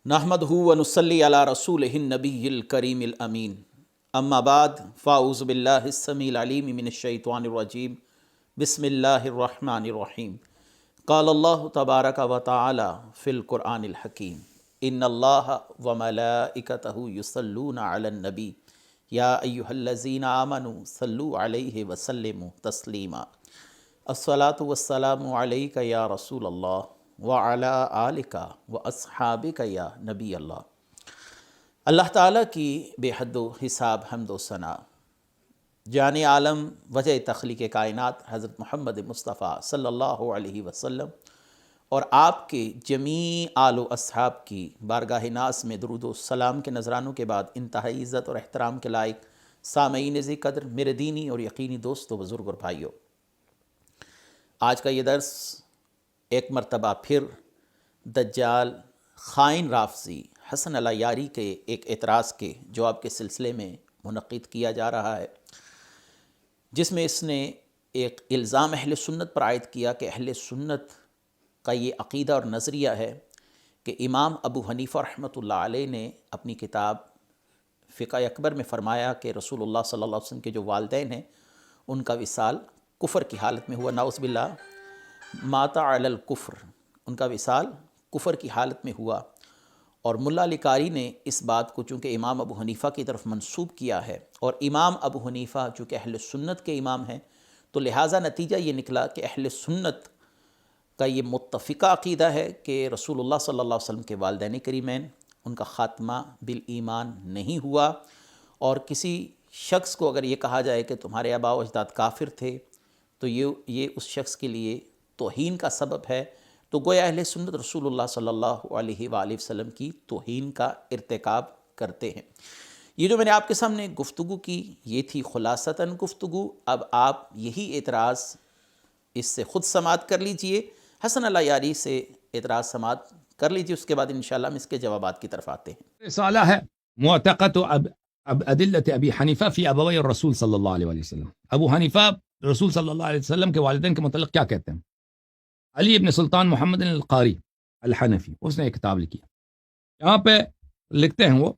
نحمدہ و نصلی علی رسولہ النبی الکریم الامین اما بعد فاعوذ باللہ السمیع العلیم من الشیطان الرجیم بسم اللہ الرحمن الرحیم قال اللہ تبارک و تعالی فی القرآن الحکیم ان اللہ و ملائکتہ یصلون علی النبی یا ایہا الذین آمنوا صلوا علیہ وسلموا تسلیما الصلاۃ والسلام علیک یا رسول اللہ وعلی آلک واصحابک یا نبی اللہ۔ اللہ تعالیٰ کی بے حد و حساب حمد و ثنا، جان عالم وجہ تخلیق کائنات حضرت محمد مصطفیٰ صلی اللہ علیہ وسلم اور آپ کے جمیع آل و اصحاب کی بارگاہ ناز میں درود و سلام کے نذرانوں کے بعد انتہائی عزت اور احترام کے لائق سامعین ذی قدر میرے دینی اور یقینی دوستو، بزرگ اور بھائیو، آج کا یہ درس ایک مرتبہ پھر دجال، خائن رافضی حسن العیاری کے ایک اعتراض کے جواب کے سلسلے میں منعقد کیا جا رہا ہے، جس میں اس نے ایک الزام اہل سنت پر عائد کیا کہ اہل سنت کا یہ عقیدہ اور نظریہ ہے کہ امام ابو حنیفہ رحمۃ اللہ علیہ نے اپنی کتاب فقہ اکبر میں فرمایا کہ رسول اللہ صلی اللہ علیہ وسلم کے جو والدین ہیں ان کا وصال کفر کی حالت میں ہوا، نعوذ باللہ، ماتا علی الکفر، ان کا وصال کفر کی حالت میں ہوا، اور ملا علی قاری نے اس بات کو چونکہ امام ابو حنیفہ کی طرف منسوب کیا ہے، اور امام ابو حنیفہ چونکہ اہل سنت کے امام ہیں تو لہٰذا نتیجہ یہ نکلا کہ اہل سنت کا یہ متفقہ عقیدہ ہے کہ رسول اللہ صلی اللہ علیہ وسلم کے والدین کریمین ان کا خاتمہ بالایمان نہیں ہوا، اور کسی شخص کو اگر یہ کہا جائے کہ تمہارے آباء و اجداد کافر تھے تو یہ اس شخص کے لیے توہین کا سبب ہے، تو گویا اہل سنت رسول اللہ صلی اللہ علیہ وآلہ وسلم کی توہین کا ارتکاب کرتے ہیں۔ یہ جو میں نے آپ کے سامنے گفتگو کی یہ تھی خلاصتاً گفتگو، اب آپ یہی اعتراض اس سے خود سماعت کر لیجئے، حسن العیاری سے اعتراض سماعت کر لیجئے، اس کے بعد انشاءاللہ ہم اس کے جوابات کی طرف آتے ہیں۔ رسالہ ہے معتقد ادلت ابی حنیفہ فی ابوی الرسول صلی اللہ علیہ وسلم۔ ابو حنیفہ رسول صلی اللہ علیہ وسلم کے والدین کے متعلق کیا کہتے ہیں؟ علی ابن سلطان محمد القاری الحنفی، اس نے ایک کتاب لکھی، یہاں پہ لکھتے ہیں وہ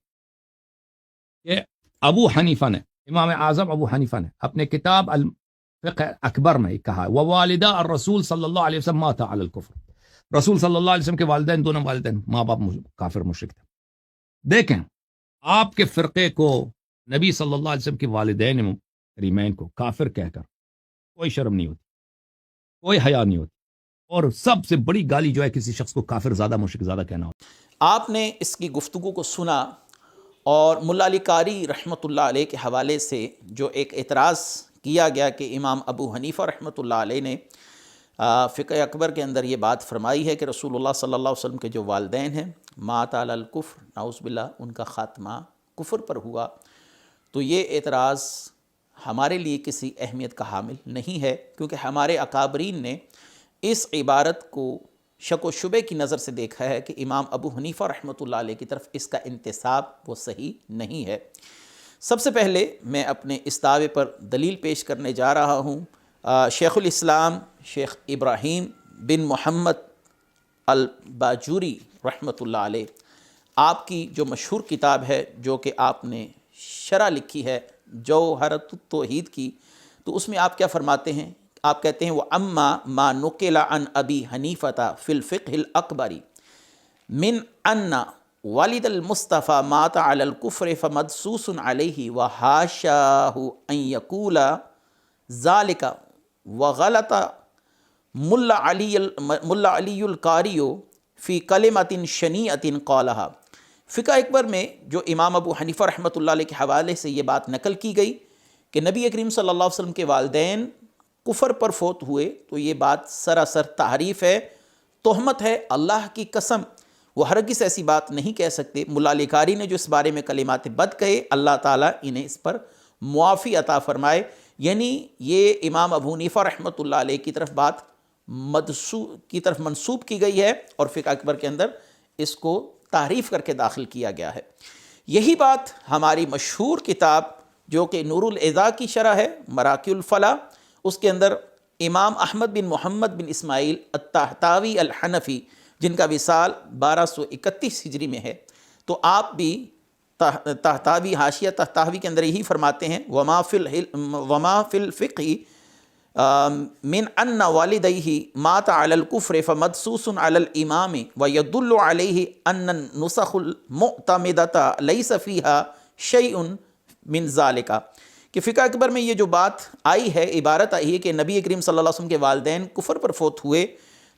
کہ ابو حنیفہ نے، امام اعظم ابو حنیفہ نے اپنے کتاب الفقہ اکبر میں کہا ووالدہ الرسول صلی اللہ علیہ وسلم ماتا علی الکفر، رسول صلی اللہ علیہ وسلم کے والدین، دونوں والدین ماں باپ کافر مشرک تھے۔ دیکھیں، آپ کے فرقے کو نبی صلی اللہ علیہ وسلم کے والدین کریمین کو کافر کہہ کر کوئی شرم نہیں ہوتی، کوئی حیا نہیں ہوتی، اور سب سے بڑی گالی جو ہے کسی شخص کو کافر زیادہ مشرک زیادہ کہنا ہوتا۔ آپ نے اس کی گفتگو کو سنا، اور ملا علی قاری رحمۃ اللہ علیہ کے حوالے سے جو ایک اعتراض کیا گیا کہ امام ابو حنیفہ رحمۃ اللہ علیہ نے فقہ اکبر کے اندر یہ بات فرمائی ہے کہ رسول اللہ صلی اللہ علیہ وسلم کے جو والدین ہیں مات علی الکفر، نعوذ باللہ، ان کا خاتمہ کفر پر ہوا، تو یہ اعتراض ہمارے لیے کسی اہمیت کا حامل نہیں ہے، کیونکہ ہمارے اکابرین نے اس عبارت کو شک و شبے کی نظر سے دیکھا ہے کہ امام ابو حنیفہ رحمۃ اللہ علیہ کی طرف اس کا انتساب وہ صحیح نہیں ہے۔ سب سے پہلے میں اپنے اس دعوے پر دلیل پیش کرنے جا رہا ہوں شیخ الاسلام شیخ ابراہیم بن محمد الباجوری رحمۃ اللہ علیہ، آپ کی جو مشہور کتاب ہے جو کہ آپ نے شرح لکھی ہے جوہرۃ التوحید کی، تو اس میں آپ کیا فرماتے ہیں؟ آپ کہتے ہیں وَأَمَّا مَا نُقِلَ عَنْ أَبِي حَنِيفَةَ فِي الْفِقْهِ الْأَكْبَرِ مِنْ أَنَّ وَالِدَ الْمُصْطَفَى مَاتَ عَلَى الْكُفْرِ فَمَدْسُوسٌ عَلَيْهِ وَحَاشَاهُ أَنْ يَقُولَ ذَلِكَ وَغَلَطَ مُلَّا عَلِيُّ الْقَارِيُّ فِي كَلِمَةٍ شَنِيعَةٍ قَالَهَا۔ فقہ اکبر میں جو امام ابو حنیفہ رحمۃ اللہ علیہ کے حوالے سے یہ بات نقل کی گئی کہ نبی کریم صلی اللہ علیہ وسلم کے والدین کفر پر فوت ہوئے، تو یہ بات سراسر تحریف ہے، تہمت ہے، اللہ کی قسم وہ ہرگز ایسی بات نہیں کہہ سکتے۔ ملا علی قاری نے جو اس بارے میں کلمات بد کہے، اللہ تعالیٰ انہیں اس پر معافی عطا فرمائے، یعنی یہ امام ابو حنیفہ رحمۃ اللہ علیہ کی طرف بات منسوب کی گئی ہے، اور فقہ اکبر کے اندر اس کو تحریف کر کے داخل کیا گیا ہے۔ یہی بات ہماری مشہور کتاب جو کہ نور الاضاء کی شرح ہے، مراقی الفلاح، اس کے اندر امام احمد بن محمد بن اسماعیل الطحطاوی الحنفی جن کا وصال 1231 ہجری میں ہے، تو آپ بھی تحتاوی حاشیہ تحتاوی کے اندر یہی فرماتے ہیں وما فی الفقہ من ان والدیہ مات علی الکفر فمدسوس علی الامام ویدل علیہ ان النسخ المعتمدۃ لیس فیہا شیء من ذالک، کہ فقہ اکبر میں یہ جو بات آئی ہے، عبارت آئی ہے کہ نبی کریم صلی اللہ علیہ وسلم کے والدین کفر پر فوت ہوئے،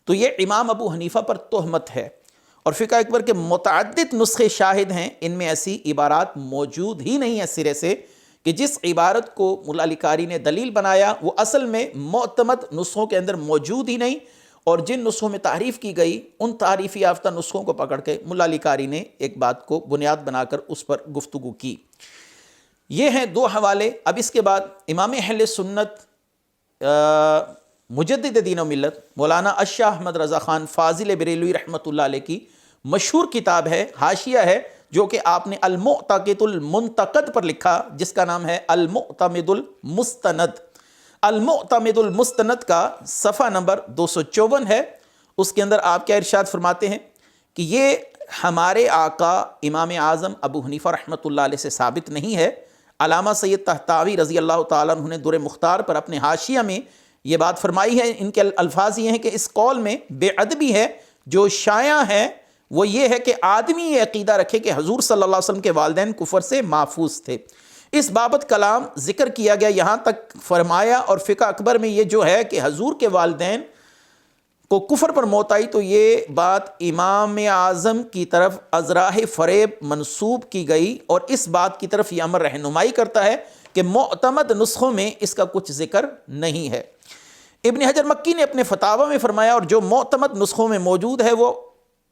تو یہ امام ابو حنیفہ پر تہمت ہے، اور فقہ اکبر کے متعدد نسخے شاہد ہیں، ان میں ایسی عبارات موجود ہی نہیں ہے سرے سے، کہ جس عبارت کو ملا علی قاری نے دلیل بنایا وہ اصل میں معتمد نسخوں کے اندر موجود ہی نہیں، اور جن نسخوں میں تعریف کی گئی ان تعریف یافتہ نسخوں کو پکڑ کے ملا علی قاری نے ایک بات کو بنیاد بنا کر اس پر گفتگو کی۔ یہ ہیں دو حوالے۔ اب اس کے بعد امام اہل سنت مجدد دین و ملت مولانا اشاہ احمد رضا خان فاضل بریلوی رحمۃ اللہ علیہ کی مشہور کتاب ہے، حاشیہ ہے، جو کہ آپ نے المعتقد المنتقد پر لکھا، جس کا نام ہے المعتمد المستند۔ المعتمد المستند کا صفحہ نمبر 254 ہے۔ اس کے اندر آپ کیا ارشاد فرماتے ہیں کہ یہ ہمارے آقا امام اعظم ابو حنیفہ رحمۃ اللہ علیہ سے ثابت نہیں ہے۔ علامہ سید طحطاوی رضی اللہ تعالیٰ عنہ نے در مختار پر اپنے حاشیہ میں یہ بات فرمائی ہے۔ ان کے الفاظ یہ ہیں کہ اس قول میں بے ادبی ہے، جو شائع ہے وہ یہ ہے کہ آدمی یہ عقیدہ رکھے کہ حضور صلی اللہ علیہ وسلم کے والدین کفر سے محفوظ تھے۔ اس بابت کلام ذکر کیا گیا، یہاں تک فرمایا، اور فقہ اکبر میں یہ جو ہے کہ حضور کے والدین کو کفر پر موت آئی، تو یہ بات امام اعظم کی طرف ازراہ فریب منسوب کی گئی، اور اس بات کی طرف یہ امر رہنمائی کرتا ہے کہ معتمد نسخوں میں اس کا کچھ ذکر نہیں ہے۔ ابن حجر مکی نے اپنے فتاوی میں فرمایا، اور جو معتمد نسخوں میں موجود ہے وہ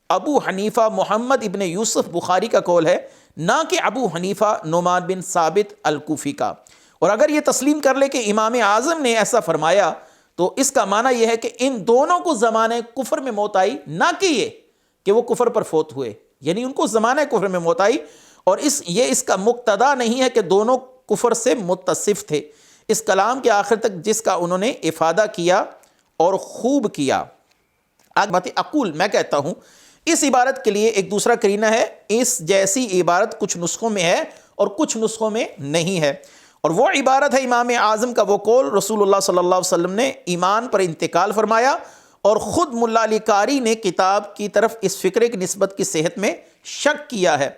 ابو حنیفہ محمد ابن یوسف بخاری کا قول ہے، نہ کہ ابو حنیفہ نعمان بن ثابت الکوفی کا۔ اور اگر یہ تسلیم کر لے کہ امام اعظم نے ایسا فرمایا، تو اس کا معنی یہ ہے کہ ان دونوں کو زمانہ کفر میں موت آئی، نہ کہ یہ کہ وہ کفر پر فوت ہوئے، یعنی ان کو زمانہ کفر میں موت آئی، اور اس کا مقتضا نہیں ہے کہ دونوں کفر سے متصف تھے۔ اس کلام کے آخر تک جس کا انہوں نے افادہ کیا اور خوب کیا۔ آج بات اقول میں کہتا ہوں، اس عبارت کے لیے ایک دوسرا قرینہ ہے، اس جیسی عبارت کچھ نسخوں میں ہے اور کچھ نسخوں میں نہیں ہے، اور وہ عبارت ہے امام اعظم کا وہ قول، رسول اللہ صلی اللہ علیہ وسلم نے ایمان پر انتقال فرمایا، اور خود ملا علی قاری نے کتاب کی طرف اس فکرے کی نسبت کی صحت میں شک کیا ہے،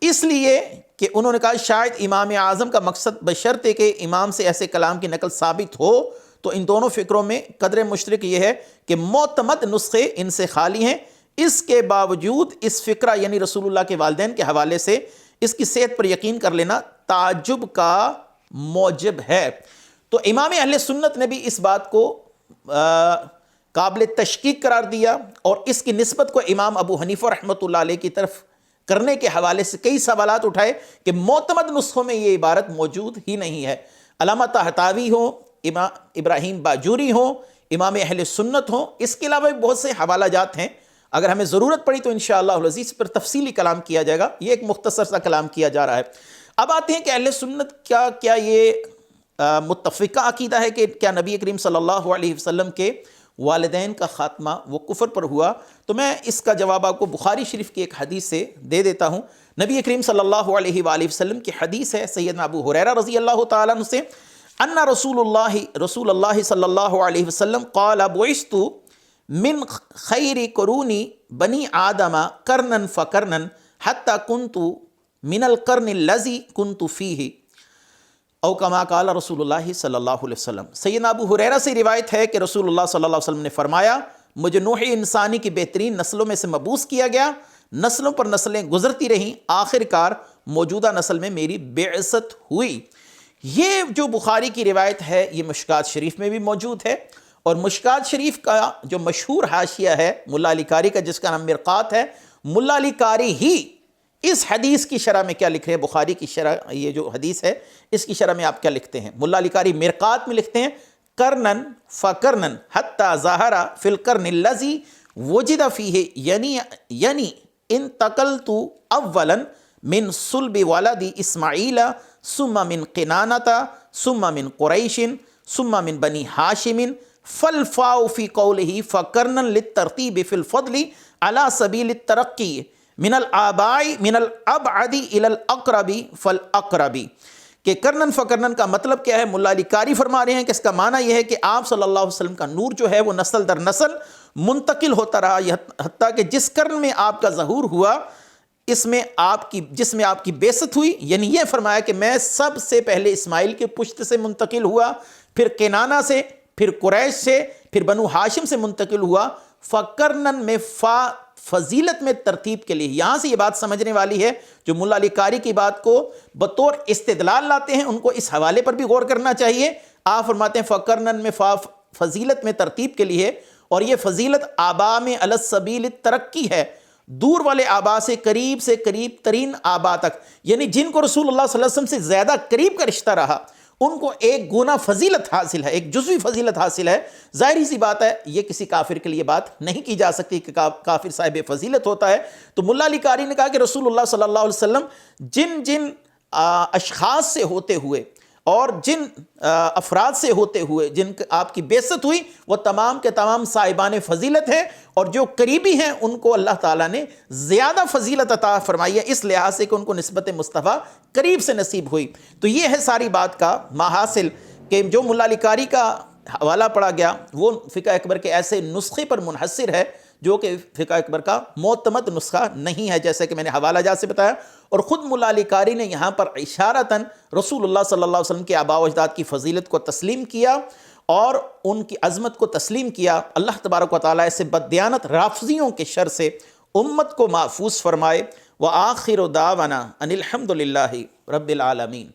اس لیے کہ انہوں نے کہا شاید امام اعظم کا مقصد بشرط کہ امام سے ایسے کلام کی نقل ثابت ہو، تو ان دونوں فکروں میں قدر مشترک یہ ہے کہ معتمد نسخے ان سے خالی ہیں، اس کے باوجود اس فکرہ یعنی رسول اللہ کے والدین کے حوالے سے اس کی صحت پر یقین کر لینا تعجب کا موجب ہے۔ تو امام اہل سنت نے بھی اس بات کو قابل تشکیک قرار دیا، اور اس کی نسبت کو امام ابو حنیفہ رحمۃ اللہ علیہ کی طرف کرنے کے حوالے سے کئی سوالات اٹھائے کہ معتمد نسخوں میں یہ عبارت موجود ہی نہیں ہے۔ علامہ طحطاوی ہوں، امام ابراہیم باجوری ہوں، امام اہل سنت ہوں، اس کے علاوہ بھی بہت سے حوالہ جات ہیں، اگر ہمیں ضرورت پڑی تو انشاءاللہ العزیز پر تفصیلی کلام کیا جائے گا، یہ ایک مختصر سا کلام کیا جا رہا ہے۔ اب آتے ہیں کہ اہل سنت کیا یہ متفقہ عقیدہ ہے کہ کیا نبی کریم صلی اللہ علیہ وسلم کے والدین کا خاتمہ وہ کفر پر ہوا؟ تو میں اس کا جواب آپ کو بخاری شریف کی ایک حدیث سے دے دیتا ہوں۔ نبی کریم صلی اللہ علیہ وآلہ وسلم کی حدیث ہے سیدنا ابو ہریرہ رضی اللہ تعالیٰ عنہ سے، ان رسول اللہ صلی اللہ علیہ وسلم قال بعثت من خیر قرونی بنی آدم قرنا فقرنا حتی کنت من القرن الذی کنت فیہ، او کما قال رسول اللہ صلی اللہ علیہ وسلم۔ سیدنا ابو ہریرہ سے روایت ہے کہ رسول اللہ صلی اللہ علیہ وسلم نے فرمایا، مجھے نوح انسانی کی بہترین نسلوں میں سے مبعوث کیا گیا، نسلوں پر نسلیں گزرتی رہیں، آخر کار موجودہ نسل میں میری بعثت ہوئی۔ یہ جو بخاری کی روایت ہے یہ مشکات شریف میں بھی موجود ہے، اور مشکات شریف کا جو مشہور حاشیہ ہے ملا علی قاری کا جس کا نام مرقات ہے، ملا علی قاری ہی اس حدیث کی شرح میں کیا لکھ رہے ہیں، بخاری کی شرح یہ جو حدیث ہے اس کی شرح میں آپ کیا لکھتے ہیں؟ ملا علی قاری مرقات میں لکھتے ہیں کرنن فکرنن حتی ظاہر فی القرن الذی وجد فیہ، یعنی انتقلت اولا من صلب ولد اسماعیل ثم من قنانۃ ثم من قریش ثم من بنی ہاشم، فالفاء فی قولہ فکرنن للترتیب فی الفضل علی سبیل الترقی من الآباء من الابعد الی الاقرب فالاقرب، کہ کرنن فکرنن کا مطلب کیا ہے؟ ملا علی قاری فرما رہے ہیں کہ اس کا معنی یہ ہے کہ آپ صلی اللہ علیہ وسلم کا نور جو ہے وہ نسل در نسل منتقل ہوتا رہا، حتیٰ کہ جس قرن میں آپ کا ظہور ہوا جس میں آپ کی بعثت ہوئی، یعنی یہ فرمایا کہ میں سب سے پہلے اسماعیل کے پشت سے منتقل ہوا، پھر کنانہ سے، پھر قریش سے، پھر بنو ہاشم سے منتقل ہوا۔ فقرنن میں فا فضیلت میں ترتیب کے لیے، یہاں سے یہ بات سمجھنے والی ہے، جو ملا علی قاری کی بات کو بطور استدلال لاتے ہیں ان کو اس حوالے پر بھی غور کرنا چاہیے۔ آپ فرماتے ہیں فقرنن میں فا فضیلت میں ترتیب کے لیے، اور یہ فضیلت آبا میں علی سبیل ترقی ہے، دور والے آبا سے قریب ترین آبا تک، یعنی جن کو رسول اللہ صلی اللہ علیہ وسلم سے زیادہ قریب کا رشتہ رہا ان کو ایک گنا فضیلت حاصل ہے، ایک جزوی فضیلت حاصل ہے۔ ظاہری سی بات ہے یہ کسی کافر کے لیے بات نہیں کی جا سکتی کہ کافر صاحب فضیلت ہوتا ہے۔ تو ملا علی قاری نے کہا کہ رسول اللہ صلی اللہ علیہ وسلم جن اشخاص سے ہوتے ہوئے اور جن افراد سے ہوتے ہوئے جن آپ کی بعثت ہوئی وہ تمام کے تمام صاحبان فضیلت ہیں، اور جو قریبی ہیں ان کو اللہ تعالیٰ نے زیادہ فضیلت عطا فرمائی ہے، اس لحاظ سے کہ ان کو نسبت مصطفیٰ قریب سے نصیب ہوئی۔ تو یہ ہے ساری بات کا ماحاصل کہ جو ملا علی قاری کا حوالہ پڑھا گیا وہ فقہ اکبر کے ایسے نسخے پر منحصر ہے جو کہ فقہ اکبر کا معتمد نسخہ نہیں ہے، جیسے کہ میں نے حوالہ جات سے بتایا۔ اور خود ملا علی قاری نے یہاں پر اشارتاً رسول اللہ صلی اللہ علیہ وسلم کے آباء و اجداد کی فضیلت کو تسلیم کیا اور ان کی عظمت کو تسلیم کیا۔ اللہ تبارک و تعالیٰ ایسے بددیانت رافضیوں کے شر سے امت کو محفوظ فرمائے۔ وآخر دعوانا ان الحمد للہ رب العالمین۔